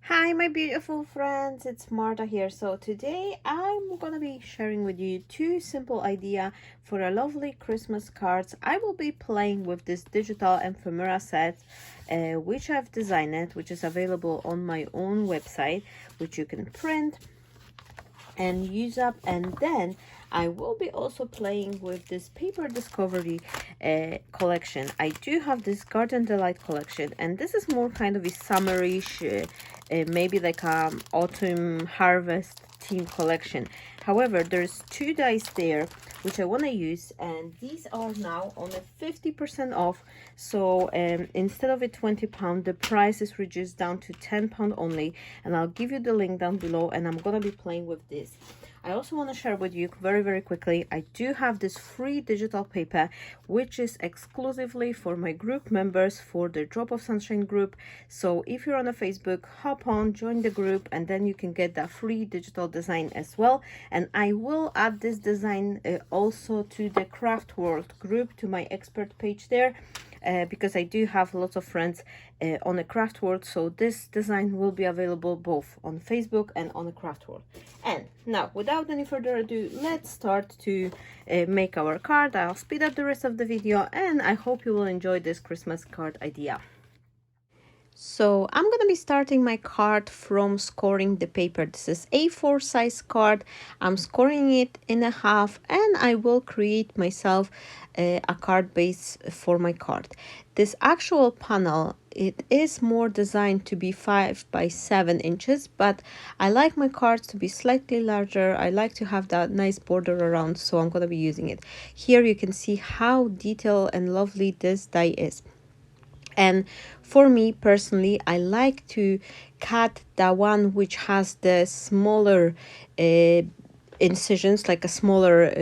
Hi, my beautiful friends, it's Marta here. So today I'm gonna be sharing with you two simple ideas for a lovely Christmas cards. I will be playing with this digital ephemera set, which I've designed, which is available on my own website, which you can print and use up. And then I will be also playing with this paper discovery collection. I do have this garden delight collection, and this is more kind of a summerish, maybe like autumn harvest theme collection. However, there's two dies there which I want to use, and these are now on a 50% off. So instead of a £20, the price is reduced down to £10 only, and I'll give you the link down below. And I'm gonna be playing with this. I also want to share with you very quickly, I do have this free digital paper which is exclusively for my group members, for the Drop of Sunshine group. So if you're on a Facebook, hop on, join the group, and then you can get that free digital design as well. And I will add this design also to the Craft World group, to my expert page there. Because I do have lots of friends on the Craft World, so this design will be available both on Facebook and on the Craft World. And now, without any further ado, let's start to make our card. I'll speed up the rest of the video, and I hope you will enjoy this Christmas card idea. So I'm going to be starting my card from scoring the paper. This is A4 size card. I'm scoring it in a half, and I will create myself a card base for my card. This actual panel, it is more designed to be 5 by 7 inches, but I like my cards to be slightly larger. I like to have that nice border around, so I'm going to be using it. Here you can see how detailed and lovely this die is. And for me personally, I like to cut the one which has the smaller incisions, like a smaller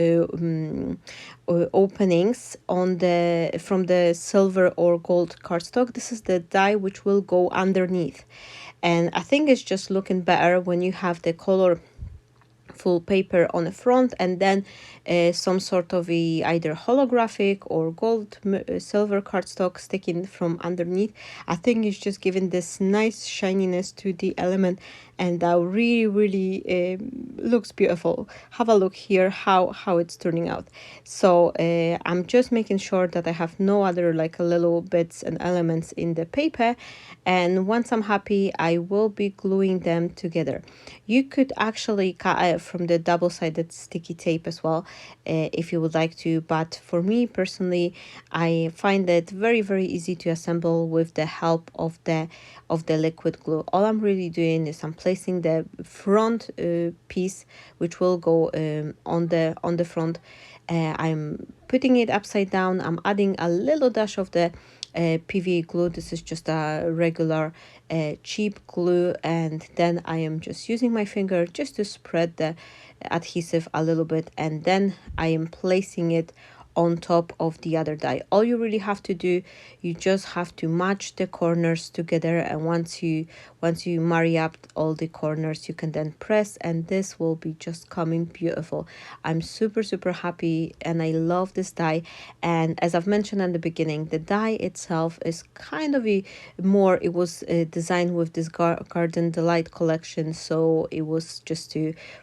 openings on the from the silver or gold cardstock. This is the die which will go underneath, and I think it's just looking better when you have the color full paper on the front, and then some sort of either holographic or gold silver cardstock sticking from underneath. I think it's just giving this nice shininess to the element, and that really looks beautiful. Have a look here how it's turning out. So I'm just making sure that I have no other like little bits and elements in the paper, and once I'm happy, I will be gluing them together. You could actually cut from the double-sided sticky tape as well if you would like to, but for me personally, I find it very easy to assemble with the help of the liquid glue. All I'm really doing is I'm placing the front piece, which will go on the front. I'm putting it upside down. I'm adding a little dash of the PVA glue. This is just a regular cheap glue, and then I am just using my finger just to spread the adhesive a little bit, and then I am placing it on top of the other die. All you really have to do, you just have to match the corners together, and once you marry up all the corners, you can then press, and this will be just coming beautiful. I'm super happy, and I love this die. And as I've mentioned at the beginning, the die itself is kind of a more, it was designed with this garden delight collection, so it was just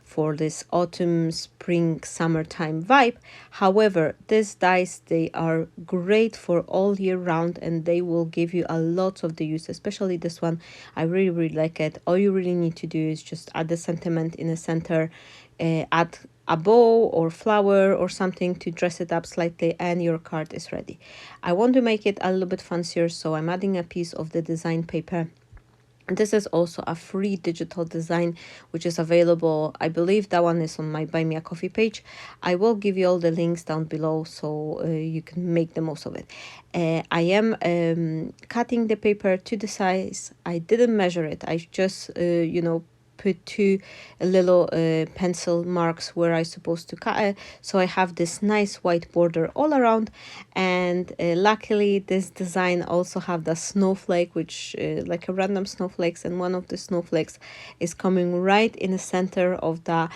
for this autumn, spring, summertime vibe. However, these dies, they are great for all year round, and they will give you a lot of the use, especially this one. I really like it. All you really need to do is just add the sentiment in the center, add a bow or flower or something to dress it up slightly, and your card is ready. I want to make it a little bit fancier, so I'm adding a piece of the design paper. This is also a free digital design which is available. I believe that one is on my Buy Me a Coffee page. I will give you all the links down below, so you can make the most of it. I am cutting the paper to the size. I didn't measure it. I just put two little pencil marks where I supposed to cut it, so I have this nice white border all around. And luckily this design also have the snowflake, which like a random snowflakes, and one of the snowflakes is coming right in the center of the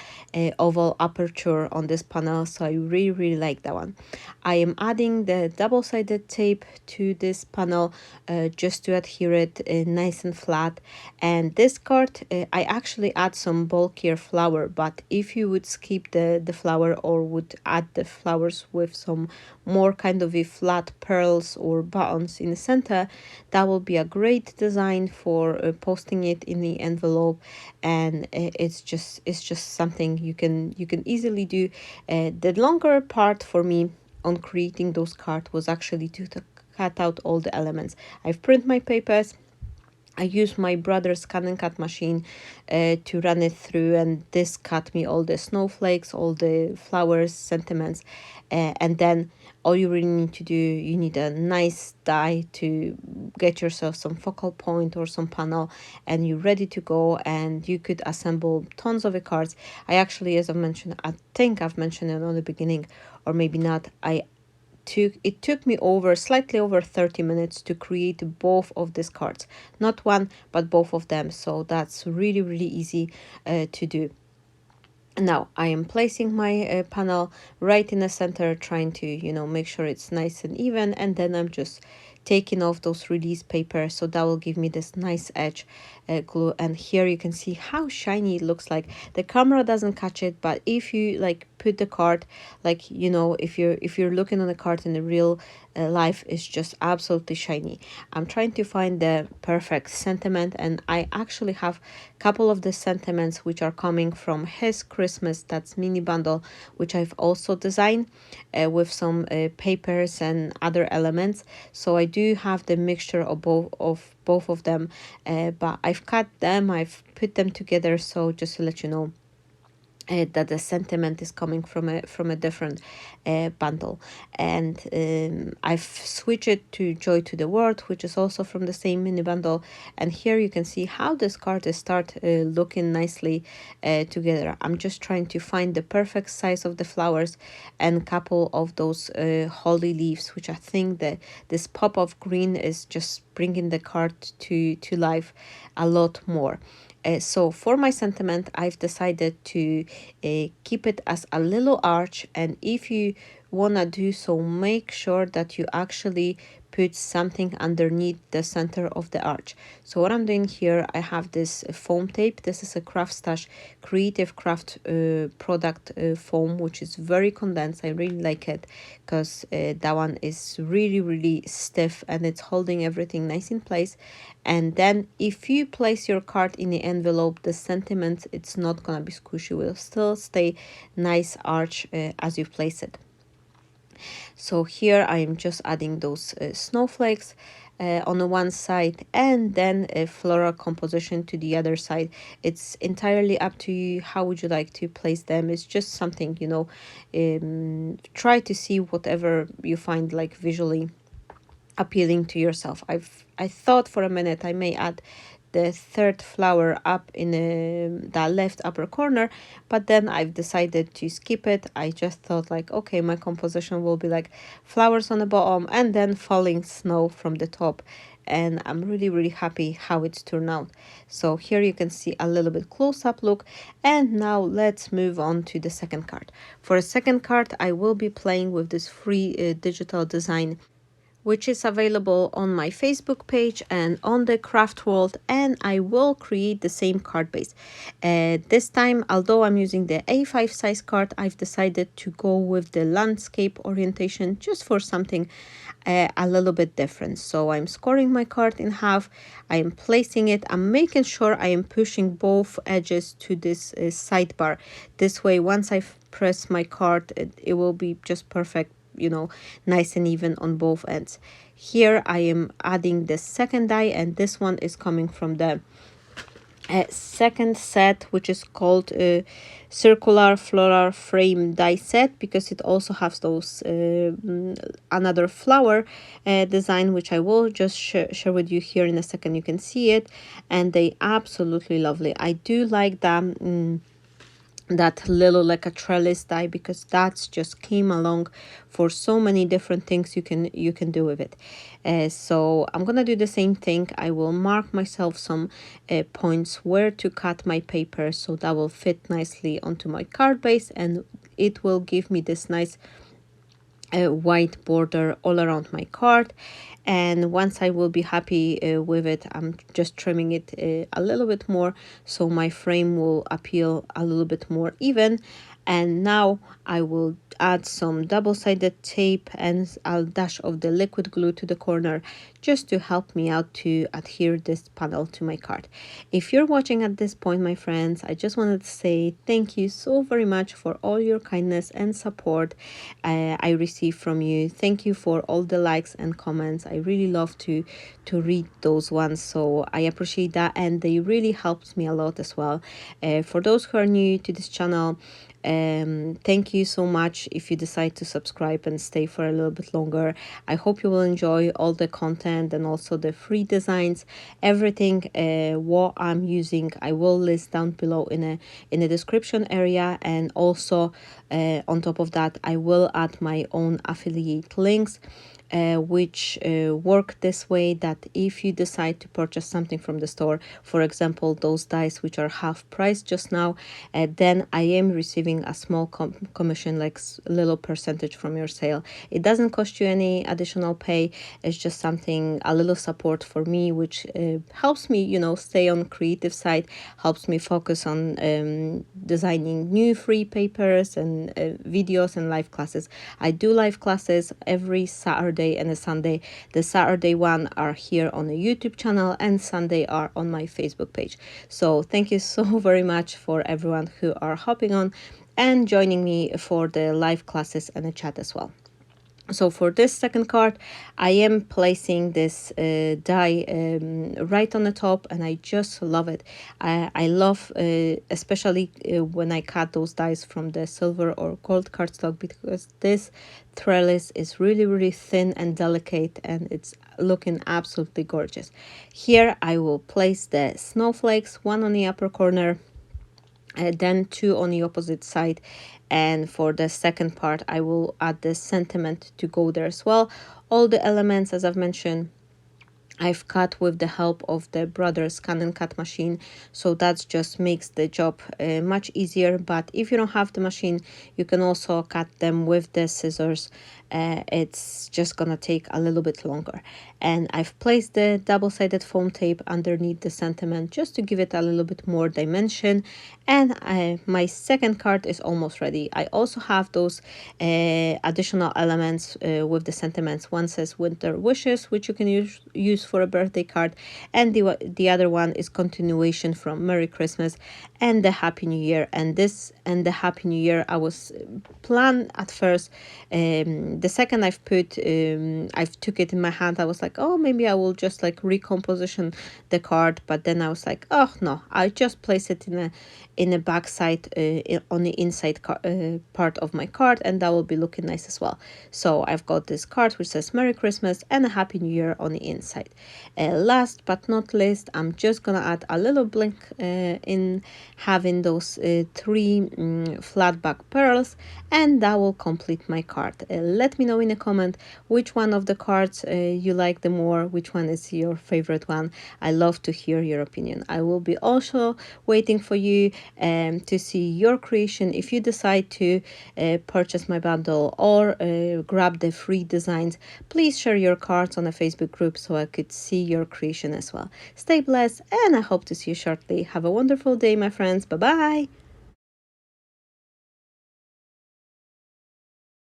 oval aperture on this panel, so I really like that one. I am adding the double-sided tape to this panel just to adhere it nice and flat. And this card I actually add some bulkier flower, but if you would skip the flower or would add the flowers with some more kind of a flat pearls or buttons in the center, that will be a great design for posting it in the envelope. And it's just something you can easily do. The longer part for me on creating those cards was actually to cut out all the elements. I've printed my papers. I used my brother's scan and cut machine to run it through, and this cut me all the snowflakes, all the flowers, sentiments, and then all you really need to do, you need a nice die to get yourself some focal point or some panel, and you're ready to go, and you could assemble tons of cards. I actually, as I mentioned, I think I've mentioned it on the beginning, or maybe not, it took me slightly over 30 minutes to create both of these cards, not one but both of them, so that's really easy to do. Now I am placing my panel right in the center, trying to make sure it's nice and even, and then I'm just taking off those release paper, so that will give me this nice edge glue. And here you can see how shiny it looks like. The camera doesn't catch it, but if you like put the card, like if you're looking on the card in the real life, it's just absolutely shiny. I'm trying to find the perfect sentiment, and I actually have a couple of the sentiments which are coming from his Christmas, that's mini bundle, which I've also designed with some papers and other elements. So I do have the mixture of both of them, but I've cut them, I've put them together, so just to let you know that the sentiment is coming from a different bundle. And I've switched it to Joy to the World, which is also from the same mini bundle. And here you can see how this card is start looking nicely together. I'm just trying to find the perfect size of the flowers and a couple of those holly leaves, which I think that this pop of green is just bringing the card to life a lot more. So for my sentiment, I've decided to keep it as a little arch, and if you want to do so, make sure that you actually put something underneath the center of the arch. So what I'm doing here, I have this foam tape. This is a CRAFTSTASH Creative Craft product foam, which is very condensed. I really like it because that one is really stiff and it's holding everything nice in place. And then if you place your card in the envelope, the sentiment, it's not gonna be squishy, it will still stay nice arch as you place it. So here I am just adding those snowflakes on the one side, and then a floral composition to the other side. It's entirely up to you how would you like to place them. It's just something, try to see whatever you find like visually appealing to yourself. I thought for a minute I may add the third flower up in the left upper corner, but then I've decided to skip it. I just thought like, okay, my composition will be like flowers on the bottom and then falling snow from the top, and I'm really happy how it's turned out. So here you can see a little bit close-up look, and now let's move on to the second card. For a second card, I will be playing with this free digital design, which is available on my Facebook page and on the craft world, and I will create the same card base. This time, although I'm using the A5 size card, I've decided to go with the landscape orientation just for something a little bit different. So I'm scoring my card in half, I am placing it, I'm making sure I am pushing both edges to this sidebar. This way, once I've pressed my card, it will be just perfect, nice and even on both ends. Here I am adding the second die, and this one is coming from the a second set, which is called circular floral frame die set, because it also has those another flower design, which I will just share with you here in a second. You can see it, and they absolutely lovely. I do like them. That little like a trellis die, because that's just came along for so many different things you can do with it. So I'm gonna do the same thing. I will mark myself some points where to cut my paper, so that will fit nicely onto my card base, and it will give me this nice white border all around my card. And once I will be happy with it, I'm just trimming it a little bit more, so my frame will appear a little bit more even. And now I will add some double-sided tape, and I'll dash of the liquid glue to the corner, just to help me out to adhere this panel to my card. If you're watching at this point, my friends, I just wanted to say thank you so very much for all your kindness and support I receive from you. Thank you for all the likes and comments. I really love to read those ones, so I appreciate that, and they really helped me a lot as well. For those who are new to this channel, thank you so much if you decide to subscribe and stay for a little bit longer. I hope you will enjoy all the content and also the free designs. Everything what I'm using I will list down below in the description area, and also on top of that I will add my own affiliate links which work this way, that if you decide to purchase something from the store, for example those dies which are half price just now, then I am receiving a small commission, like a little percentage from your sale. It doesn't cost you any additional pay. It's just something, a little support for me, which helps me, you know, stay on creative side, helps me focus on designing new free papers and videos and live classes. I do live classes every Saturday and a Sunday. The Saturday one are here on the YouTube channel, and Sunday are on my Facebook page. So thank you so very much for everyone who are hopping on and joining me for the live classes and the chat as well. So for this second card, I am placing this die right on the top, and I just love it. I love especially when I cut those dies from the silver or gold cardstock, because this trellis is really thin and delicate, and it's looking absolutely gorgeous. Here I will place the snowflakes, one on the upper corner, then two on the opposite side, and for the second part I will add the sentiment to go there as well. All the elements, as I've mentioned, I've cut with the help of the brother's scan and cut machine, so that just makes the job much easier. But if you don't have the machine, you can also cut them with the scissors. It's just gonna take a little bit longer. And I've placed the double-sided foam tape underneath the sentiment just to give it a little bit more dimension. And my second card is almost ready. I also have those additional elements with the sentiments. One says winter wishes, which you can use for a birthday card, and the other one is continuation from Merry Christmas and the Happy New Year. And this and the Happy New Year, I was planned at first. The second I've took it in my hand, I was like, oh, maybe I will just like recomposition the card, but then I was like, oh no, I just place it in the back side on the inside part of my card, and that will be looking nice as well. So I've got this card which says Merry Christmas and a Happy New Year on the inside. Last but not least, I'm just gonna add a little blink in having those three flat back pearls, and that will complete my card. Let me know in a comment which one of the cards you like the more, which one is your favorite one. I love to hear your opinion. I will be also waiting for you to see your creation. If you decide to purchase my bundle or grab the free designs, please share your cards on a Facebook group so I could see your creation as well. Stay blessed, and I hope to see you shortly. Have a wonderful day, my friends. Bye bye.